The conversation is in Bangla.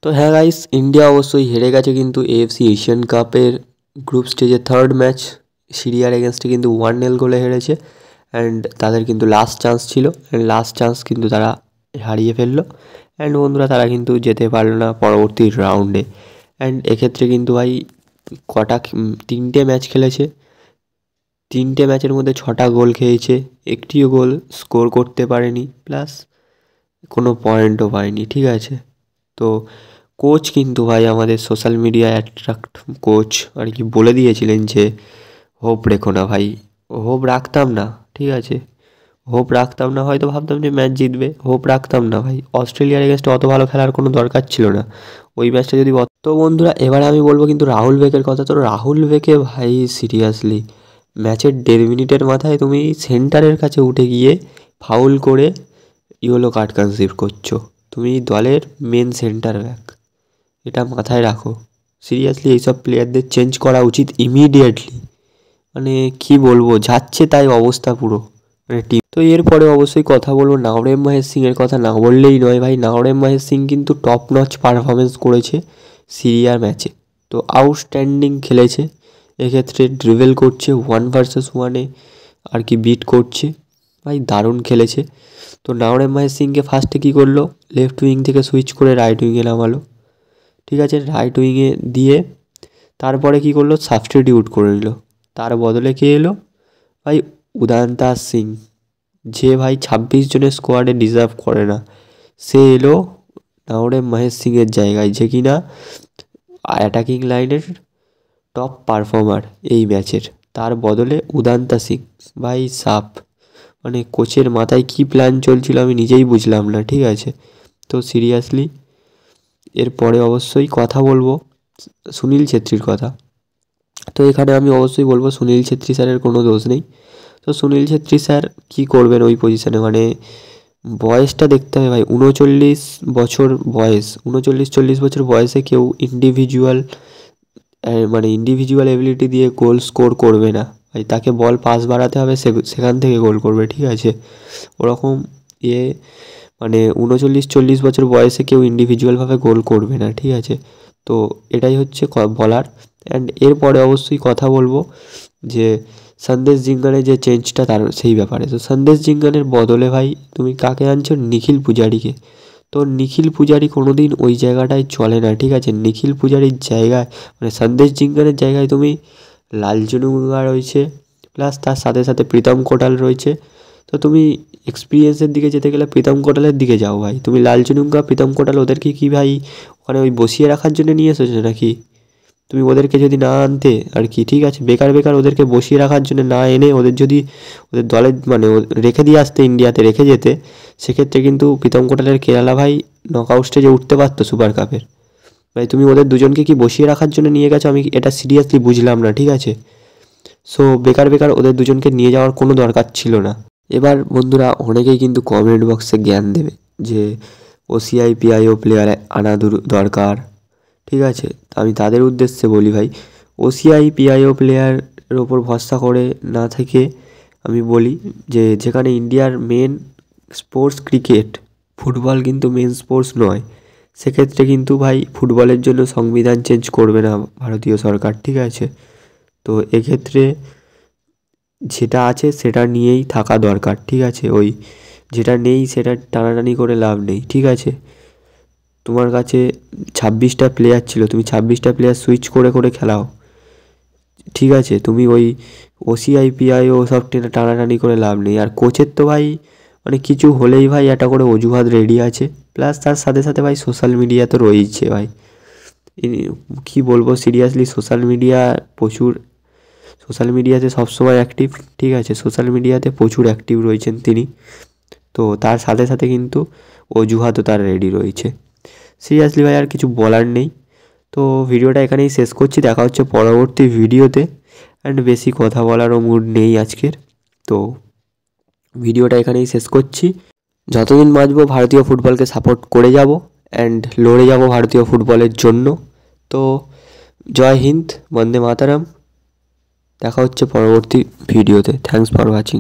তো হ্যাঁ গাইস, ইন্ডিয়া অবশ্যই হেরে গেছে কিন্তু এএফসি এশিয়ান কাপের গ্রুপ স্টেজে থার্ড ম্যাচ সিরিয়ার এগেনস্টে কিন্তু 1-0 গোলে হেরেছে। অ্যান্ড তাদের কিন্তু লাস্ট চান্স ছিল, অ্যান্ড লাস্ট চান্স কিন্তু তারা হারিয়ে ফেললো। অ্যান্ড বন্ধুরা, তারা কিন্তু যেতে পারলো না পরবর্তী রাউন্ডে। অ্যান্ড এক্ষেত্রে কিন্তু ভাই তিনটে ম্যাচ খেলেছে, তিনটে ম্যাচের মধ্যে 6টা গোল খেয়েছে, একটিও গোল স্কোর করতে পারেনি, প্লাস কোনো পয়েন্টও পায়নি। ঠিক আছে, তো কোচ কিন্তু ভাই আমাদের সোশ্যাল মিডিয়া অ্যাট্রাক্ট কোচ আর কি বলে দিয়েছিলেন যে হোপ রেখো না ভাই। হোপ রাখতাম না, ঠিক আছে, হোপ রাখতাম না, হয়তো ভাবতাম যে ম্যাচ জিতবে, হোপ রাখতাম না ভাই। অস্ট্রেলিয়ার এগেনস্টে অত ভালো খেলার কোনো দরকার ছিল না ওই ম্যাচটা যদি। তো বন্ধুরা, এবারে আমি বলবো কিন্তু রাহুল বেকের কথা। তো রাহুল বেকে ভাই সিরিয়াসলি ম্যাচের 1.5 মিনিটের মাথায় তুমি সেন্টারের কাছে উঠে গিয়ে ফাউল করে ইয়েলো কার্ড কনসিভ করছো। তুমি দলের মেন সেন্টার ব্যাক, এটা মাথায় রাখো। সিরিয়াসলি এইসব প্লেয়ারদের চেঞ্জ করা উচিত ইমিডিয়েটলি। মানে কি বলবো, যাচ্ছে তাই অবস্থা পুরো মানে টিম। তো এরপরে অবশ্যই কথা বলবো নাওরেম মহেশ সিংয়ের কথা, না বললেই নয় ভাই। নাওরেম মহেশ সিং কিন্তু টপ নচ পারফরমেন্স করেছে সিরিয়ার ম্যাচে, তো আউটস্ট্যান্ডিং খেলেছে। এক্ষেত্রে ড্রিবেল করছে 1 ভার্সেস 1-এ আর কি বিট করছে, ভাই দারুণ খেলেছে। তো নাওরেম মহেশ সিংকে ফার্স্টে কী করলো, লেফট উইং থেকে সুইচ করে রাইট উইংয়ে নামালো। ঠিক আছে, রাইট উইংয়ে দিয়ে তারপরে কী করলো, সাবস্টিটিউট করে নিল। তার বদলে কে এলো ভাই, উদান্তা সিং, যে ভাই 26 জনের স্কোয়াডে ডিজার্ভ করে না, সে এলো নাওরেম মহেশ সিংয়ের জায়গায়, যে কিনা অ্যাটাকিং লাইনের টপ পারফর্মার এই ম্যাচের। তার বদলে উদান্তা সিং, ভাই সাপ, মানে কোচের মাথায় কী প্ল্যান চলছিল আমি নিজেই বুঝলাম না। ঠিক আছে, তো সিরিয়াসলি এরপরে অবশ্যই কথা বলবো সুনীল ছেত্রীর কথা। তো এখানে আমি অবশ্যই বলবো সুনীল ছেত্রী স্যারের কোনো দোষ নেই। তো সুনীল ছেত্রী স্যার কী করবেন ওই পজিশানে, মানে বয়সটা দেখতে হবে ভাই, 39 বছর বয়স, 39-40 বছর বয়সে কেউ ইন্ডিভিজুয়াল এবিলিটি দিয়ে গোল স্কোর করবে না ভাই। তাকে বল পাস বাড়াতে হবে, সেখান থেকে গোল করবে। ঠিক আছে, ওরকম মানে 39-40 বছর বয়সে কেউ ইন্ডিভিজুয়ালভাবে গোল করবে না। ঠিক আছে, তো এটাই হচ্ছে বলার। অ্যান্ড এরপরে অবশ্যই কথা বলবো যে সন্দেশ জিঙ্গানের যে চেঞ্জটা তার সেই ব্যাপারে। তো সন্দেশ জিঙ্গানের বদলে ভাই তুমি কাকে আনছো, নিখিল পূজারিকে। তো নিখিল পূজারি কোনো দিন ওই জায়গাটায় চলে না। ঠিক আছে, নিখিল পূজারির জায়গায় মানে সন্দেশ জিঙ্গানের জায়গায় তুমি লালচুনুগা রয়েছে, প্লাস তার সাথে সাথে প্রীতম কোটাল রয়েছে। তো তুমি এক্সপিরিয়েন্সের দিকে যেতে গেলে প্রীতম কোটালের দিকে যাও ভাই। তুমি লালচুনুগা প্রীতম কোটাল ওদেরকে কি ভাই ওখানে ওই বসিয়ে রাখার জন্য নিয়ে এসেছো নাকি? তুমি ওদেরকে যদি না আনতে আর কি, ঠিক আছে, বেকার বেকার ওদেরকে বসিয়ে রাখার জন্য না এনে ওদের যদি ওদের দলে মানে রেখে দিয়ে আসতে, ইন্ডিয়াতে রেখে যেতে, সেক্ষেত্রে কিন্তু প্রীতম কোটালের কেরালা ভাই নকআউট স্টেজে উঠতে পারতো সুপার কাপের। ভাই তুমি ওদের দুজনকে কি বসিয়ে রাখার জন্য নিয়ে গেছো, আমি এটা সিরিয়াসলি বুঝলাম না। ঠিক আছে, সো বেকার বেকার ওদের দুজনকে নিয়ে যাওয়ার কোনো দরকার ছিল না। এবার বন্ধুরা, অনেকেই কিন্তু কমেন্ট বক্সে জ্ঞান দেবে যে ওসিআই পিআইও প্লেয়ার আনা দরকার। ঠিক আছে, আমি তাদের উদ্দেশ্যে বলি ভাই, ওসিআই পিআইও প্লেয়ারের ওপর ভরসা করে না থেকে আমি বলি যে যেখানে ইন্ডিয়ার মেন স্পোর্টস ক্রিকেট, ফুটবল কিন্তু মেন স্পোর্টস নয়, সেক্ষেত্রে কিন্তু ভাই ফুটবলের জন্য সংবিধান চেঞ্জ করবে না ভারতীয় সরকার। ঠিক আছে, তো এক্ষেত্রে যেটা আছে সেটা নিয়েই থাকা দরকার। ঠিক আছে, ওই যেটা নেই সেটা টানাটানি করে লাভ নেই। ঠিক আছে, তোমার কাছে 26টা প্লেয়ার ছিল, তুমি 26টা প্লেয়ার সুইচ করে করে খেলাও। ঠিক আছে, তুমি ওই ওসিআই পিআইও সব টানাটানি করে লাভ নেই। আর কোচের তো ভাই মানে কিছু হলেই ভাই একটা করে অজুহাত রেডি আছে, প্লাস তার সাথে সাথে ভাই সোশ্যাল মিডিয়া তো রয়েইছে ভাই। কি বলবো, সিরিয়াসলি সোশ্যাল মিডিয়াতে সবসময় অ্যাক্টিভ। ঠিক আছে, সোশ্যাল মিডিয়াতে প্রচুর অ্যাক্টিভ রয়েছেন তিনি। তো তার সাথে সাথে কিন্তু অজুহাতও তার রেডি রয়েছে। সিরিয়াসলি ভাই আর কিছু বলার নেই। তো ভিডিওটা এখানেই শেষ করছি, দেখা হচ্ছে পরবর্তী ভিডিওতে। অ্যান্ড বেশি কথা বলারও মুড নেই আজকের, তো ভিডিওটা এখানেই শেষ করছি। যতদিন বাঁচবো ভারতীয় ফুটবলকে সাপোর্ট করে যাব অ্যান্ড লড়ে যাব ভারতীয় ফুটবলের জন্য। তো জয় হিন্দ, বন্দে মাতারাম, দেখা হচ্ছে পরবর্তী ভিডিওতে। Thanks for watching.